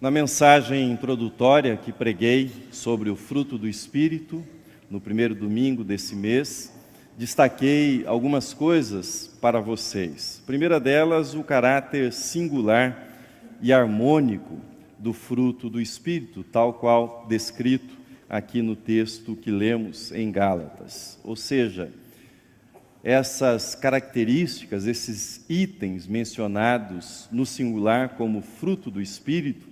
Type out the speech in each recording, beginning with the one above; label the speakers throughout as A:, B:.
A: Na mensagem introdutória que preguei sobre o fruto do Espírito, no primeiro domingo desse mês, destaquei algumas coisas para vocês. A primeira delas, o caráter singular e harmônico do fruto do Espírito, tal qual descrito aqui no texto que lemos em Gálatas. Ou seja, essas características, esses itens mencionados no singular como fruto do Espírito,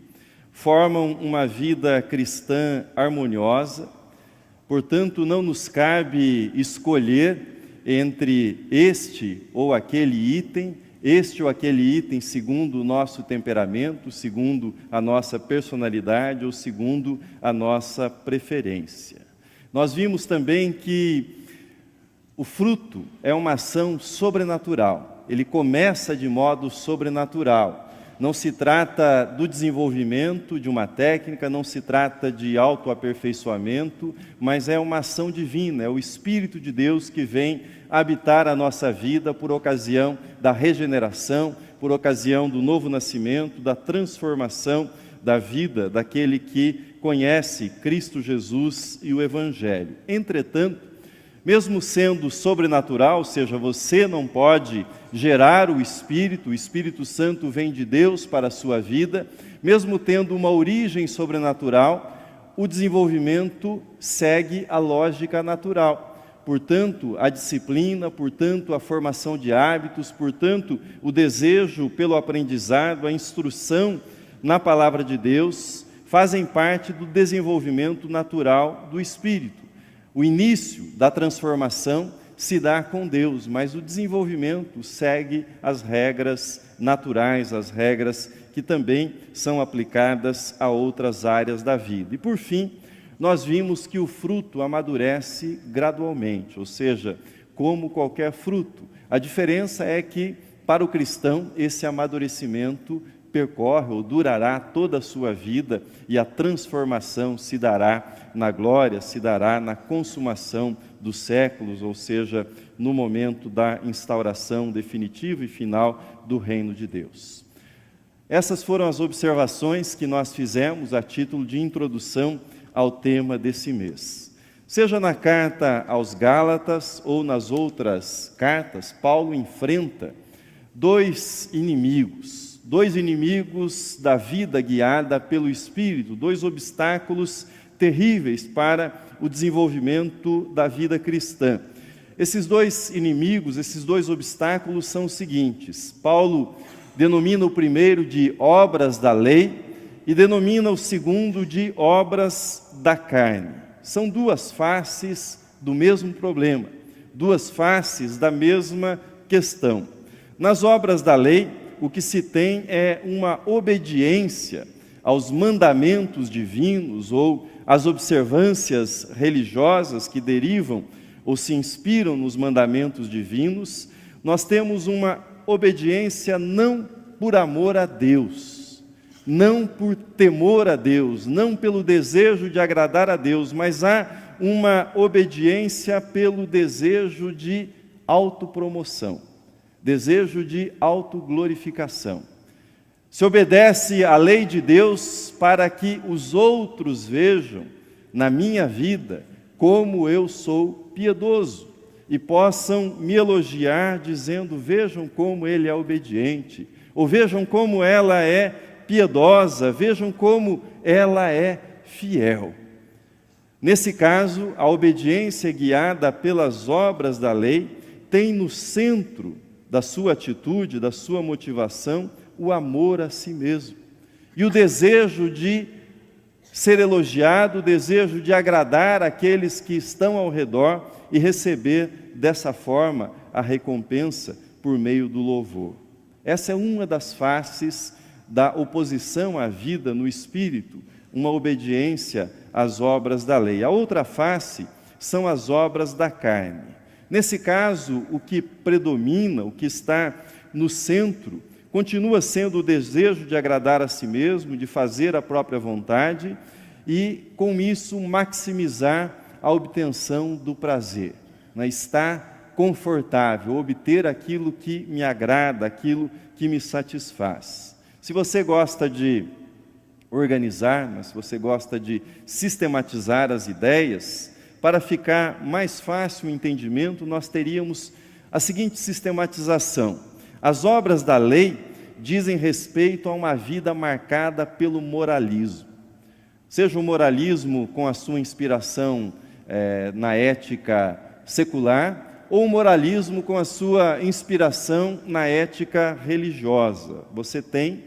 A: formam uma vida cristã harmoniosa. Portanto, não nos cabe escolher entre este ou aquele item segundo o nosso temperamento, segundo a nossa personalidade ou segundo a nossa preferência. Nós vimos também que o fruto é uma ação sobrenatural, ele começa de modo sobrenatural. Não se trata do desenvolvimento de uma técnica, não se trata de autoaperfeiçoamento, mas é uma ação divina, é o Espírito de Deus que vem habitar a nossa vida por ocasião da regeneração, por ocasião do novo nascimento, da transformação da vida daquele que conhece Cristo Jesus e o Evangelho. Entretanto, mesmo sendo sobrenatural, ou seja, você não pode gerar o Espírito Santo vem de Deus para a sua vida, mesmo tendo uma origem sobrenatural, o desenvolvimento segue a lógica natural. Portanto, a disciplina, portanto, a formação de hábitos, portanto, o desejo pelo aprendizado, a instrução na palavra de Deus, fazem parte do desenvolvimento natural do Espírito. O início da transformação se dá com Deus, mas o desenvolvimento segue as regras naturais, as regras que também são aplicadas a outras áreas da vida. E por fim, nós vimos que o fruto amadurece gradualmente, ou seja, como qualquer fruto. A diferença é que, para o cristão, esse amadurecimento percorre ou durará toda a sua vida e a transformação se dará na glória, se dará na consumação dos séculos, ou seja, no momento da instauração definitiva e final do reino de Deus. Essas foram as observações que nós fizemos a título de introdução ao tema desse mês. Seja na carta aos Gálatas ou nas outras cartas, Paulo enfrenta dois inimigos da vida guiada pelo Espírito, dois obstáculos terríveis para o desenvolvimento da vida cristã. Esses dois inimigos, esses dois obstáculos são os seguintes: Paulo denomina o primeiro de obras da lei e denomina o segundo de obras da carne. São duas faces do mesmo problema, duas faces da mesma questão. Nas obras da lei, o que se tem é uma obediência aos mandamentos divinos ou às observâncias religiosas que derivam ou se inspiram nos mandamentos divinos. Nós temos uma obediência não por amor a Deus, não por temor a Deus, não pelo desejo de agradar a Deus, mas há uma obediência pelo desejo de autopromoção, desejo de autoglorificação. Se obedece à lei de Deus para que os outros vejam na minha vida como eu sou piedoso e possam me elogiar dizendo: vejam como ele é obediente, ou vejam como ela é piedosa, vejam como ela é fiel. Nesse caso, a obediência guiada pelas obras da lei tem no centro da sua atitude, da sua motivação, o amor a si mesmo. E o desejo de ser elogiado, o desejo de agradar aqueles que estão ao redor e receber dessa forma a recompensa por meio do louvor. Essa é uma das faces da oposição à vida no Espírito, uma obediência às obras da lei. A outra face são as obras da carne. Nesse caso, o que predomina, o que está no centro, continua sendo o desejo de agradar a si mesmo, de fazer a própria vontade e, com isso, maximizar a obtenção do prazer, estar confortável, obter aquilo que me agrada, aquilo que me satisfaz. Se você gosta de organizar, mas se você gosta de sistematizar as ideias, para ficar mais fácil o entendimento, nós teríamos a seguinte sistematização. As obras da lei dizem respeito a uma vida marcada pelo moralismo. Seja o moralismo com a sua inspiração na ética secular, ou o moralismo com a sua inspiração na ética religiosa. Você tem,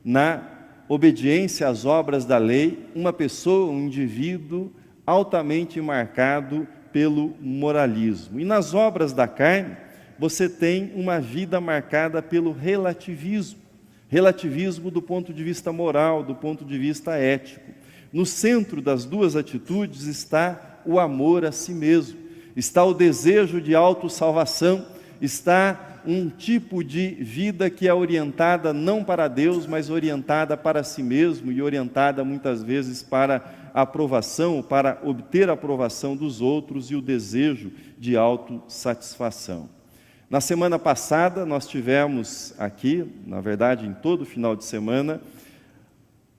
A: na obediência às obras da lei, uma pessoa, um indivíduo altamente marcado pelo moralismo. E nas obras da carne, você tem uma vida marcada pelo relativismo. Relativismo do ponto de vista moral, do ponto de vista ético. No centro das duas atitudes está o amor a si mesmo, está o desejo de autossalvação, está um tipo de vida que é orientada não para Deus, mas orientada para si mesmo e orientada muitas vezes para a aprovação, para obter a aprovação dos outros e o desejo de autossatisfação. Na semana passada nós tivemos aqui, na verdade em todo final de semana,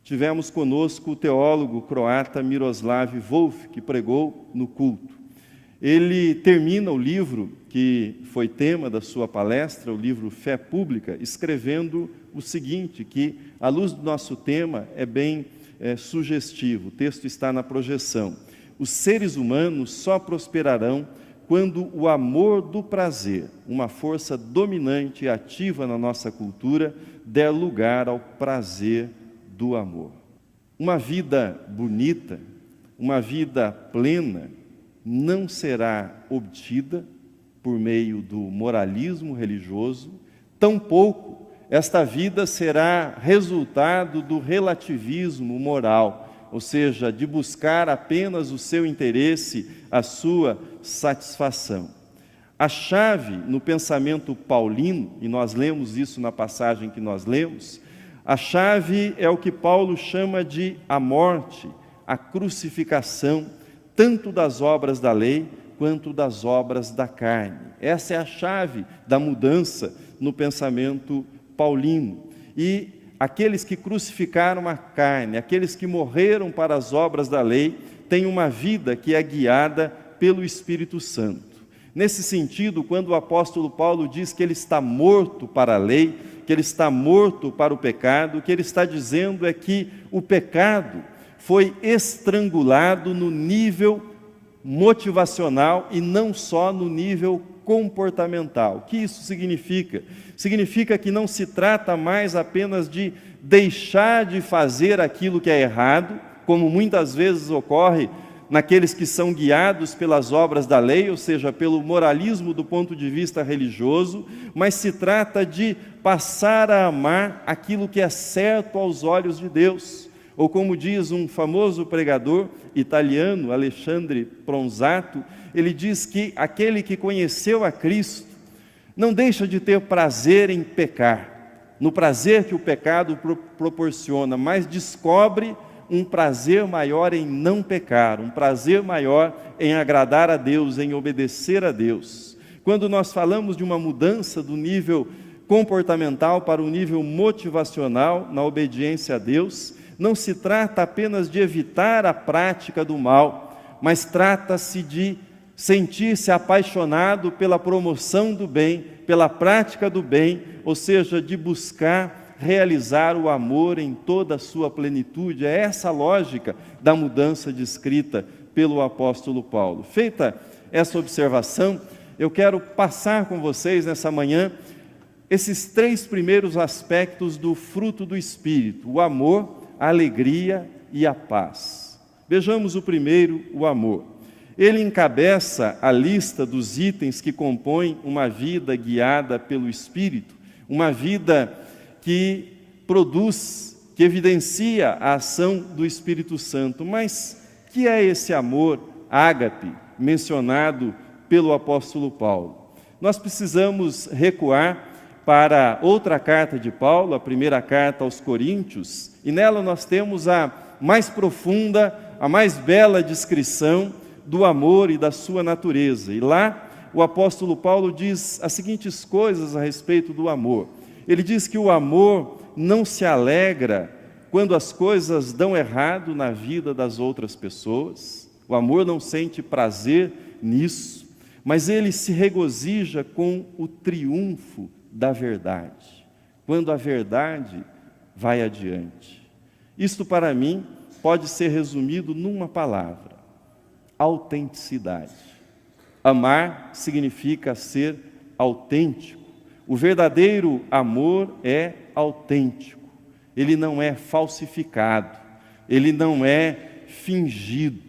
A: tivemos conosco o teólogo croata Miroslav Volf, que pregou no culto. Ele termina o livro que foi tema da sua palestra, o livro Fé Pública, escrevendo o seguinte, que à luz do nosso tema é bem sugestivo. O texto está na projeção. Os seres humanos só prosperarão quando o amor do prazer, uma força dominante e ativa na nossa cultura, der lugar ao prazer do amor. Uma vida bonita, uma vida plena, não será obtida por meio do moralismo religioso, tampouco esta vida será resultado do relativismo moral, ou seja, de buscar apenas o seu interesse, a sua satisfação. A chave no pensamento paulino, e nós lemos isso na passagem que nós lemos, a chave é o que Paulo chama de a morte, a crucificação, tanto das obras da lei quanto das obras da carne. Essa é a chave da mudança no pensamento paulino. E aqueles que crucificaram a carne, aqueles que morreram para as obras da lei, têm uma vida que é guiada pelo Espírito Santo. Nesse sentido, quando o apóstolo Paulo diz que ele está morto para a lei, que ele está morto para o pecado, o que ele está dizendo é que o pecado foi estrangulado no nível motivacional e não só no nível comportamental. O que isso significa? Significa que não se trata mais apenas de deixar de fazer aquilo que é errado, como muitas vezes ocorre naqueles que são guiados pelas obras da lei, ou seja, pelo moralismo do ponto de vista religioso, mas se trata de passar a amar aquilo que é certo aos olhos de Deus. Ou como diz um famoso pregador italiano, Alexandre Pronzato, ele diz que aquele que conheceu a Cristo não deixa de ter prazer em pecar, no prazer que o pecado proporciona, mas descobre um prazer maior em não pecar, um prazer maior em agradar a Deus, em obedecer a Deus. Quando nós falamos de uma mudança do nível comportamental para o nível motivacional na obediência a Deus, não se trata apenas de evitar a prática do mal, mas trata-se de sentir-se apaixonado pela promoção do bem, pela prática do bem, ou seja, de buscar realizar o amor em toda a sua plenitude. É essa a lógica da mudança descrita pelo apóstolo Paulo. Feita essa observação, eu quero passar com vocês nessa manhã esses três primeiros aspectos do fruto do Espírito: o amor, a alegria e a paz. Vejamos o primeiro, o amor. Ele encabeça a lista dos itens que compõem uma vida guiada pelo Espírito, uma vida que produz, que evidencia a ação do Espírito Santo. Mas que é esse amor ágape mencionado pelo apóstolo Paulo? Nós precisamos recuar para outra carta de Paulo, a primeira carta aos Coríntios, e nela nós temos a mais profunda, a mais bela descrição do amor e da sua natureza. E lá o apóstolo Paulo diz as seguintes coisas a respeito do amor. Ele diz que o amor não se alegra quando as coisas dão errado na vida das outras pessoas. O amor não sente prazer nisso, mas ele se regozija com o triunfo da verdade, quando a verdade vai adiante. Isto, para mim, pode ser resumido numa palavra: autenticidade. Amar significa ser autêntico. O verdadeiro amor é autêntico. Ele não é falsificado, ele não é fingido.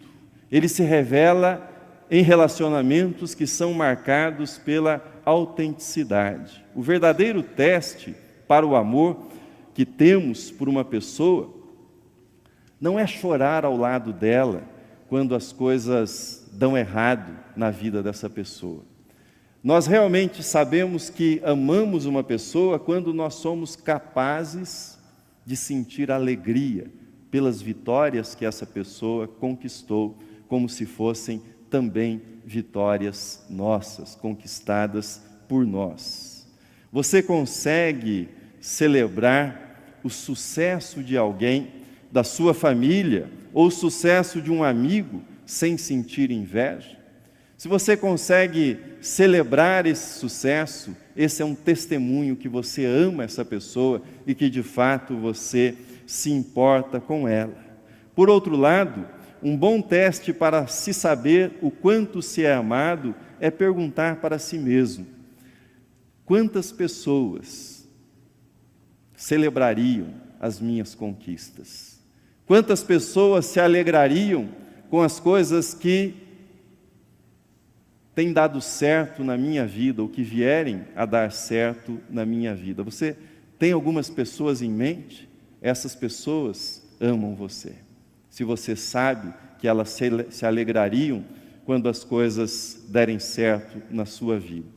A: Ele se revela em relacionamentos que são marcados pela autenticidade. O verdadeiro teste para o amor que temos por uma pessoa não é chorar ao lado dela quando as coisas dão errado na vida dessa pessoa. Nós realmente sabemos que amamos uma pessoa quando nós somos capazes de sentir alegria pelas vitórias que essa pessoa conquistou, como se fossem também vitórias nossas, conquistadas por nós. Você consegue celebrar o sucesso de alguém, da sua família, ou o sucesso de um amigo, sem sentir inveja? Se você consegue celebrar esse sucesso, esse é um testemunho que você ama essa pessoa e que de fato você se importa com ela. Por outro lado, um bom teste para se saber o quanto se é amado é perguntar para si mesmo: quantas pessoas celebrariam as minhas conquistas? Quantas pessoas se alegrariam com as coisas que têm dado certo na minha vida, ou que vierem a dar certo na minha vida? Você tem algumas pessoas em mente? Essas pessoas amam você. Se você sabe que elas se alegrariam quando as coisas derem certo na sua vida.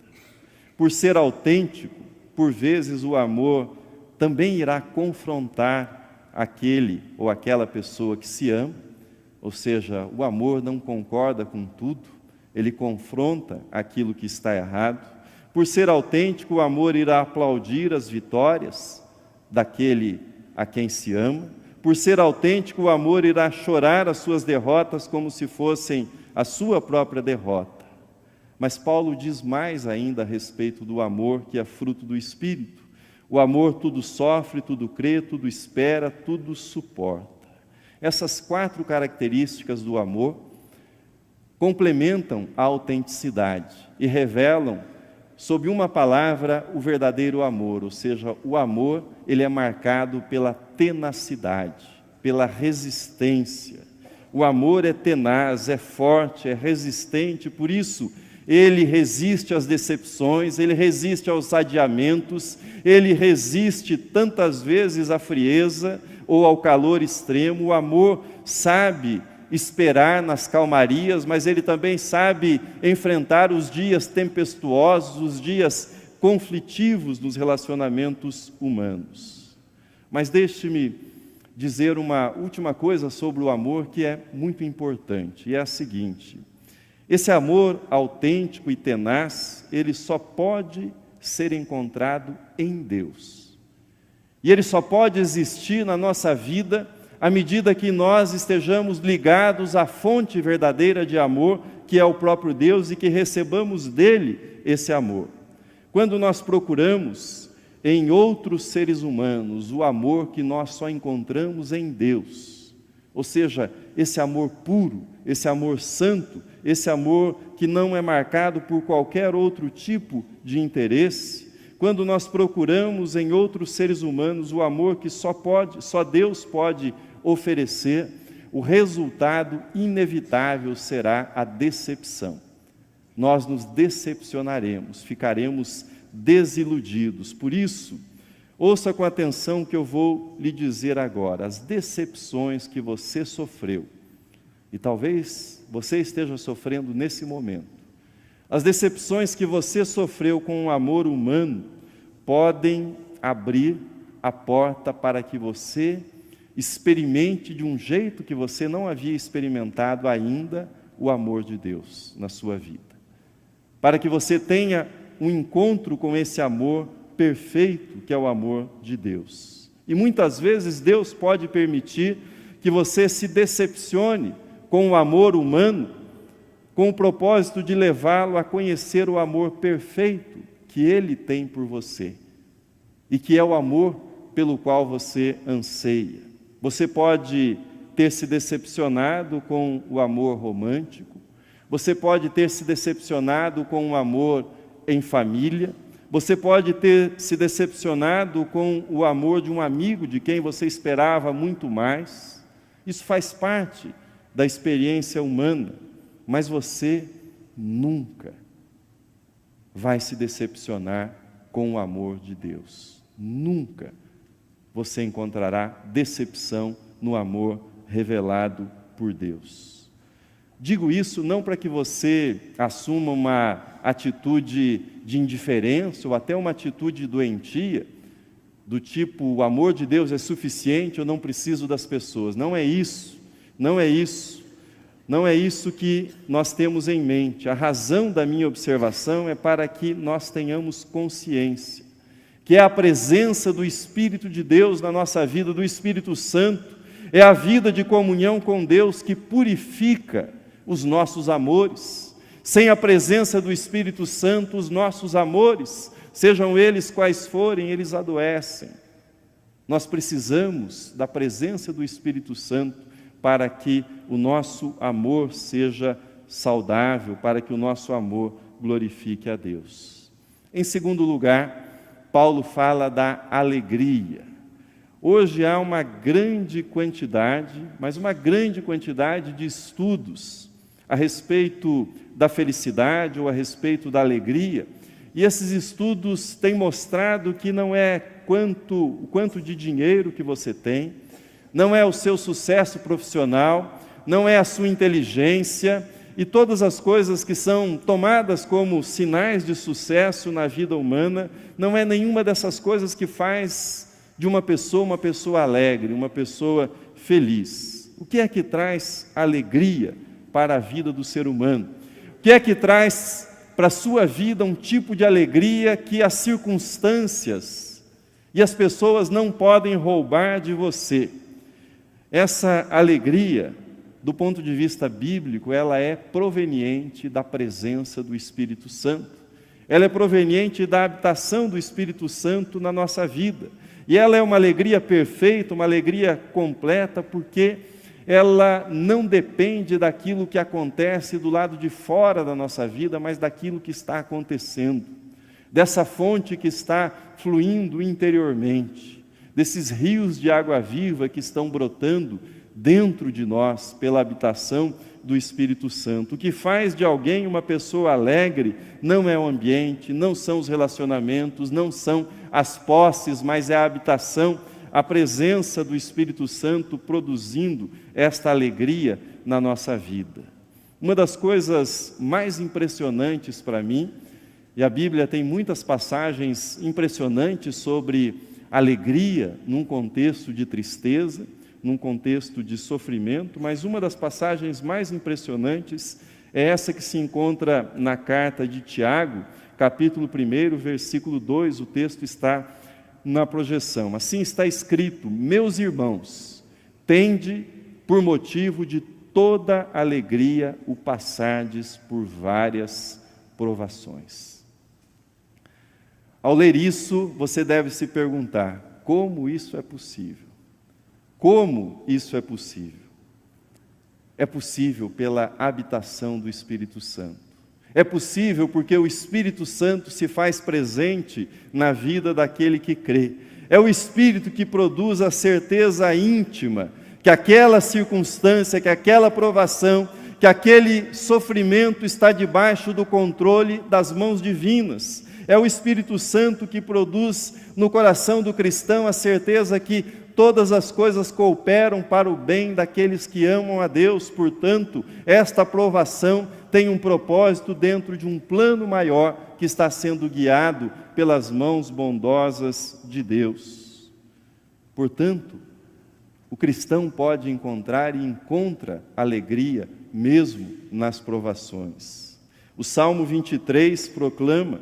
A: Por ser autêntico, por vezes o amor também irá confrontar aquele ou aquela pessoa que se ama, ou seja, o amor não concorda com tudo, ele confronta aquilo que está errado. Por ser autêntico, o amor irá aplaudir as vitórias daquele a quem se ama. Por ser autêntico, o amor irá chorar as suas derrotas como se fossem a sua própria derrota. Mas Paulo diz mais ainda a respeito do amor, que é fruto do Espírito. O amor tudo sofre, tudo crê, tudo espera, tudo suporta. Essas 4 características do amor complementam a autenticidade e revelam, sob uma palavra, o verdadeiro amor. Ou seja, o amor, ele é marcado pela tenacidade, pela resistência. O amor é tenaz, é forte, é resistente, por isso ele resiste às decepções, ele resiste aos adiamentos, ele resiste tantas vezes à frieza ou ao calor extremo. O amor sabe esperar nas calmarias, mas ele também sabe enfrentar os dias tempestuosos, os dias conflitivos dos relacionamentos humanos. Mas deixe-me dizer uma última coisa sobre o amor que é muito importante, e é a seguinte: esse amor autêntico e tenaz, ele só pode ser encontrado em Deus. E ele só pode existir na nossa vida à medida que nós estejamos ligados à fonte verdadeira de amor, que é o próprio Deus, e que recebamos dele esse amor. Quando nós procuramos em outros seres humanos o amor que nós só encontramos em Deus, ou seja, esse amor puro, esse amor santo, esse amor que não é marcado por qualquer outro tipo de interesse, quando nós procuramos em outros seres humanos o amor que só Deus pode oferecer, o resultado inevitável será a decepção. Nós nos decepcionaremos, ficaremos desiludidos. Por isso, ouça com atenção o que eu vou lhe dizer agora. As decepções que você sofreu, e talvez você esteja sofrendo nesse momento, as decepções que você sofreu com o amor humano podem abrir a porta para que você experimente de um jeito que você não havia experimentado ainda o amor de Deus na sua vida. Para que você tenha um encontro com esse amor perfeito que é o amor de Deus. E muitas vezes Deus pode permitir que você se decepcione com o amor humano, com o propósito de levá-lo a conhecer o amor perfeito que Ele tem por você, e que é o amor pelo qual você anseia. Você pode ter se decepcionado com o amor romântico, você pode ter se decepcionado com o amor em família, você pode ter se decepcionado com o amor de um amigo de quem você esperava muito mais. Isso faz parte da experiência humana, mas você nunca vai se decepcionar com o amor de Deus. Nunca você encontrará decepção no amor revelado por Deus. Digo isso não para que você assuma uma atitude de indiferença ou até uma atitude doentia, do tipo, o amor de Deus é suficiente, eu não preciso das pessoas. Não é isso, não é isso. Não é isso que nós temos em mente. A razão da minha observação é para que nós tenhamos consciência, que é a presença do Espírito de Deus na nossa vida, do Espírito Santo, é a vida de comunhão com Deus que purifica os nossos amores. Sem a presença do Espírito Santo, os nossos amores, sejam eles quais forem, eles adoecem. Nós precisamos da presença do Espírito Santo para que o nosso amor seja saudável, para que o nosso amor glorifique a Deus. Em segundo lugar, Paulo fala da alegria. Hoje há uma grande quantidade, mas uma grande quantidade de estudos a respeito da felicidade ou a respeito da alegria, e esses estudos têm mostrado que não é o quanto de dinheiro que você tem, não é o seu sucesso profissional, não é a sua inteligência e todas as coisas que são tomadas como sinais de sucesso na vida humana, não é nenhuma dessas coisas que faz de uma pessoa alegre, uma pessoa feliz. O que é que traz alegria para a vida do ser humano? O que é que traz para a sua vida um tipo de alegria que as circunstâncias e as pessoas não podem roubar de você? Essa alegria, do ponto de vista bíblico, ela é proveniente da presença do Espírito Santo. Ela é proveniente da habitação do Espírito Santo na nossa vida. E ela é uma alegria perfeita, uma alegria completa, porque ela não depende daquilo que acontece do lado de fora da nossa vida, mas daquilo que está acontecendo, dessa fonte que está fluindo interiormente, desses rios de água viva que estão brotando dentro de nós pela habitação do Espírito Santo. O que faz de alguém uma pessoa alegre não é o ambiente, não são os relacionamentos, não são as posses, mas é a habitação, a presença do Espírito Santo produzindo esta alegria na nossa vida. Uma das coisas mais impressionantes para mim, e a Bíblia tem muitas passagens impressionantes sobre alegria num contexto de tristeza, num contexto de sofrimento, mas uma das passagens mais impressionantes é essa que se encontra na carta de Tiago, capítulo 1, versículo 2, o texto está na projeção. Assim está escrito: meus irmãos, tende por motivo de toda alegria o passardes por várias provações. Ao ler isso, você deve se perguntar: como isso é possível? Como isso é possível? É possível pela habitação do Espírito Santo. É possível porque o Espírito Santo se faz presente na vida daquele que crê. É o Espírito que produz a certeza íntima que aquela circunstância, que aquela provação, que aquele sofrimento está debaixo do controle das mãos divinas. É o Espírito Santo que produz no coração do cristão a certeza que todas as coisas cooperam para o bem daqueles que amam a Deus. Portanto, esta provação tem um propósito dentro de um plano maior que está sendo guiado pelas mãos bondosas de Deus. Portanto, o cristão pode encontrar e encontra alegria mesmo nas provações. O Salmo 23 proclama,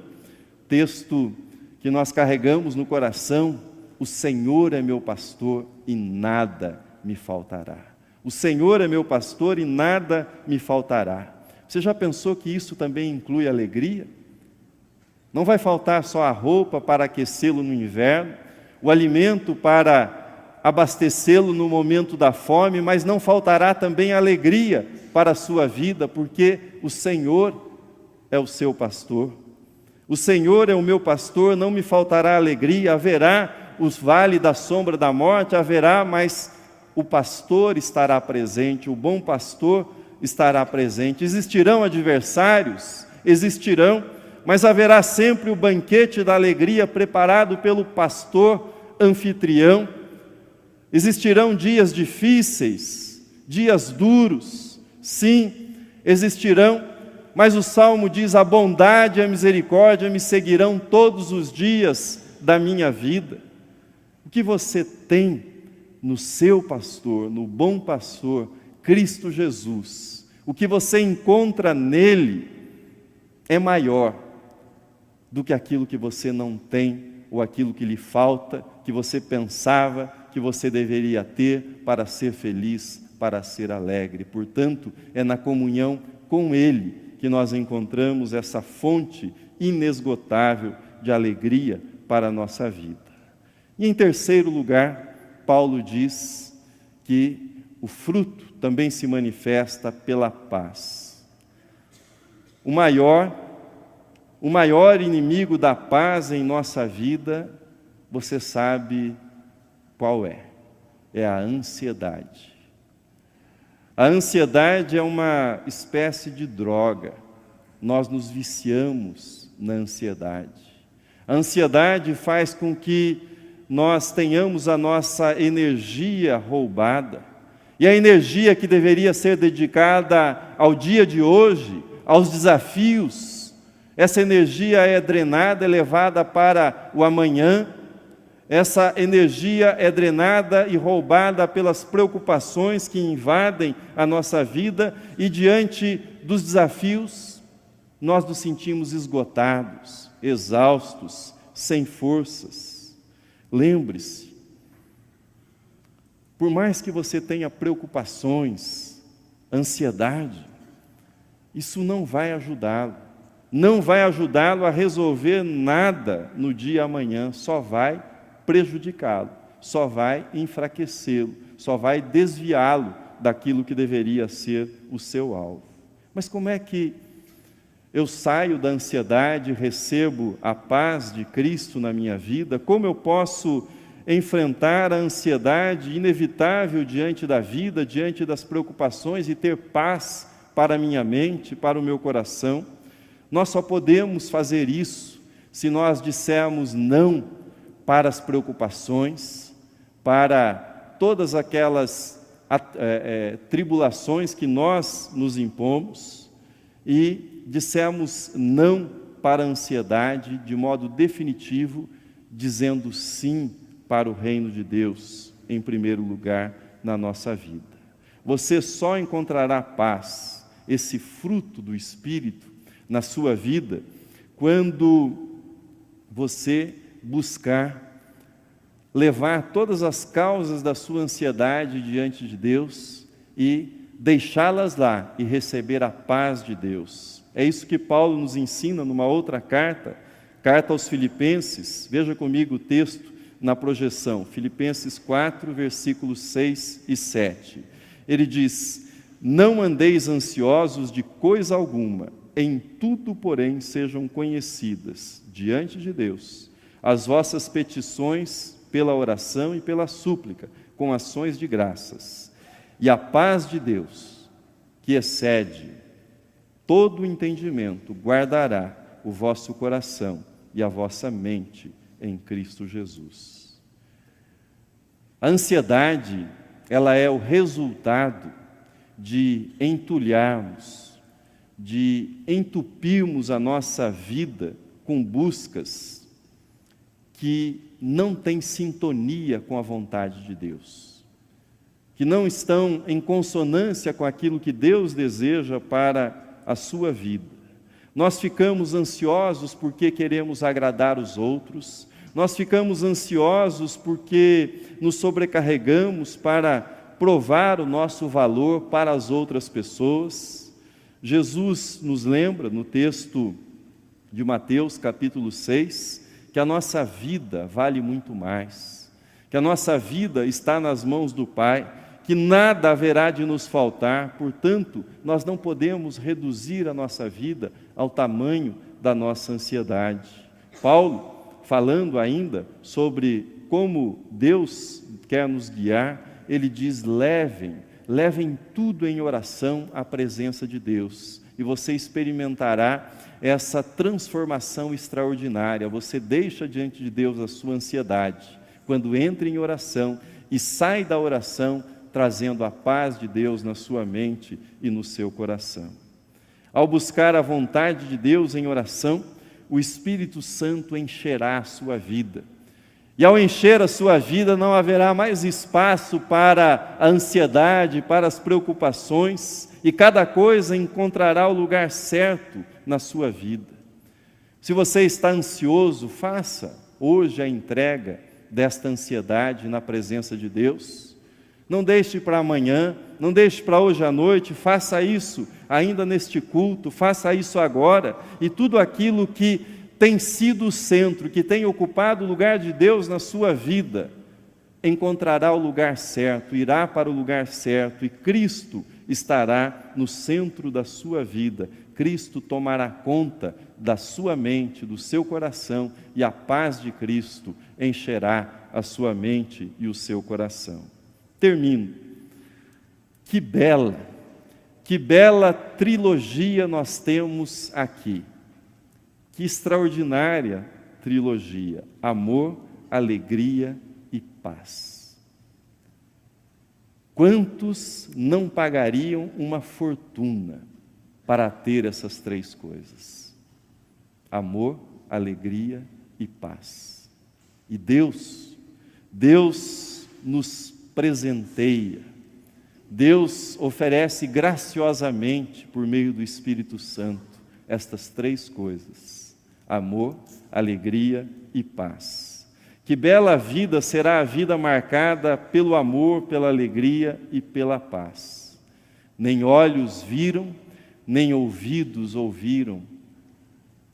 A: texto que nós carregamos no coração, o Senhor é meu pastor e nada me faltará. O Senhor é meu pastor e nada me faltará. Você já pensou que isso também inclui alegria? Não vai faltar só a roupa para aquecê-lo no inverno, o alimento para abastecê-lo no momento da fome, mas não faltará também a alegria para a sua vida, porque o Senhor é o seu pastor. O Senhor é o meu pastor, não me faltará alegria, haverá os vales da sombra da morte, haverá, mas o pastor estará presente, o bom pastor estará presente. Existirão adversários? Existirão, mas haverá sempre o banquete da alegria preparado pelo pastor anfitrião. Existirão dias difíceis, dias duros, sim, existirão, mas o Salmo diz: a bondade e a misericórdia me seguirão todos os dias da minha vida. O que você tem no seu pastor, no bom pastor, Cristo Jesus, o que você encontra nele é maior do que aquilo que você não tem, ou aquilo que lhe falta, que você pensava que você deveria ter para ser feliz, para ser alegre. Portanto, é na comunhão com Ele que nós encontramos essa fonte inesgotável de alegria para a nossa vida. E em terceiro lugar, Paulo diz que o fruto também se manifesta pela paz. O maior inimigo da paz em nossa vida, você sabe qual é? É a ansiedade. A ansiedade é uma espécie de droga. Nós nos viciamos na ansiedade. A ansiedade faz com que nós tenhamos a nossa energia roubada. E a energia que deveria ser dedicada ao dia de hoje, aos desafios, essa energia é drenada, é levada para o amanhã. Essa energia é drenada e roubada pelas preocupações que invadem a nossa vida, e diante dos desafios, nós nos sentimos esgotados, exaustos, sem forças. Lembre-se, por mais que você tenha preocupações, ansiedade, isso não vai ajudá-lo. Não vai ajudá-lo a resolver nada no dia amanhã, só vai prejudicá-lo, só vai enfraquecê-lo, só vai desviá-lo daquilo que deveria ser o seu alvo. Mas como é que eu saio da ansiedade, recebo a paz de Cristo na minha vida? Como eu posso enfrentar a ansiedade inevitável diante da vida, diante das preocupações, e ter paz para a minha mente, para o meu coração? Nós só podemos fazer isso se nós dissermos não para as preocupações, para todas aquelas tribulações que nós nos impomos, e dissermos não para a ansiedade de modo definitivo, dizendo sim para o reino de Deus em primeiro lugar na nossa vida. Você só encontrará paz, esse fruto do Espírito na sua vida, quando você buscar levar todas as causas da sua ansiedade diante de Deus e deixá-las lá e receber a paz de Deus. É isso que Paulo nos ensina numa outra carta aos Filipenses. Veja comigo o texto na projeção, Filipenses 4, versículos 6 e 7. Ele diz: não andeis ansiosos de coisa alguma, em tudo, porém, sejam conhecidas diante de Deus as vossas petições pela oração e pela súplica, com ações de graças. E a paz de Deus, que excede todo o entendimento, guardará o vosso coração e a vossa mente em Cristo Jesus. A ansiedade, ela é o resultado de entulharmos, de entupirmos a nossa vida com buscas que não têm sintonia com a vontade de Deus, que não estão em consonância com aquilo que Deus deseja para a sua vida. Nós ficamos ansiosos porque queremos agradar os outros, nós ficamos ansiosos porque nos sobrecarregamos para provar o nosso valor para as outras pessoas. Jesus nos lembra, no texto de Mateus, capítulo 6, que a nossa vida vale muito mais, que a nossa vida está nas mãos do Pai, que nada haverá de nos faltar, portanto, nós não podemos reduzir a nossa vida ao tamanho da nossa ansiedade. Paulo, falando ainda sobre como Deus quer nos guiar, ele diz: levem tudo em oração à presença de Deus, e você experimentará essa transformação extraordinária. Você deixa diante de Deus a sua ansiedade, quando entra em oração e sai da oração trazendo a paz de Deus na sua mente e no seu coração. Ao buscar a vontade de Deus em oração, o Espírito Santo encherá a sua vida. E ao encher a sua vida, não haverá mais espaço para a ansiedade, para as preocupações, e cada coisa encontrará o lugar certo na sua vida. Se você está ansioso, faça hoje a entrega desta ansiedade na presença de Deus. Não deixe para amanhã, não deixe para hoje à noite, faça isso ainda neste culto, faça isso agora, e tudo aquilo que tem sido o centro, que tem ocupado o lugar de Deus na sua vida, encontrará o lugar certo, irá para o lugar certo, e Cristo estará no centro da sua vida. Cristo tomará conta da sua mente, do seu coração, e a paz de Cristo encherá a sua mente e o seu coração. Termino. Que bela trilogia nós temos aqui. Que extraordinária trilogia: amor, alegria e paz. Quantos não pagariam uma fortuna para ter essas três coisas? Amor, alegria e paz. E Deus nos presenteia, Deus oferece graciosamente, por meio do Espírito Santo, estas três coisas: amor, alegria e paz. Que bela vida será a vida marcada pelo amor, pela alegria e pela paz. Nem olhos viram, nem ouvidos ouviram,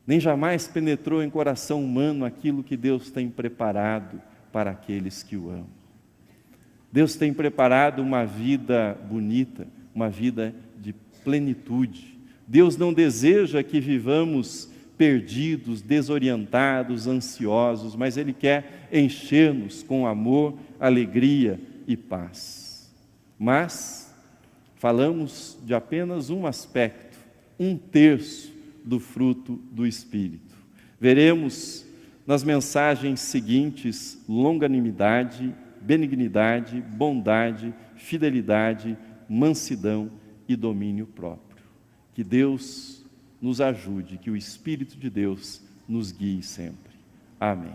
A: nem jamais penetrou em coração humano aquilo que Deus tem preparado para aqueles que o amam. Deus tem preparado uma vida bonita, uma vida de plenitude. Deus não deseja que vivamos perdidos, desorientados, ansiosos, mas Ele quer encher-nos com amor, alegria e paz. Mas falamos de apenas um aspecto, 1/3 do fruto do Espírito. Veremos nas mensagens seguintes longanimidade, benignidade, bondade, fidelidade, mansidão e domínio próprio. Que Deus nos ajude, que o Espírito de Deus nos guie sempre. Amém.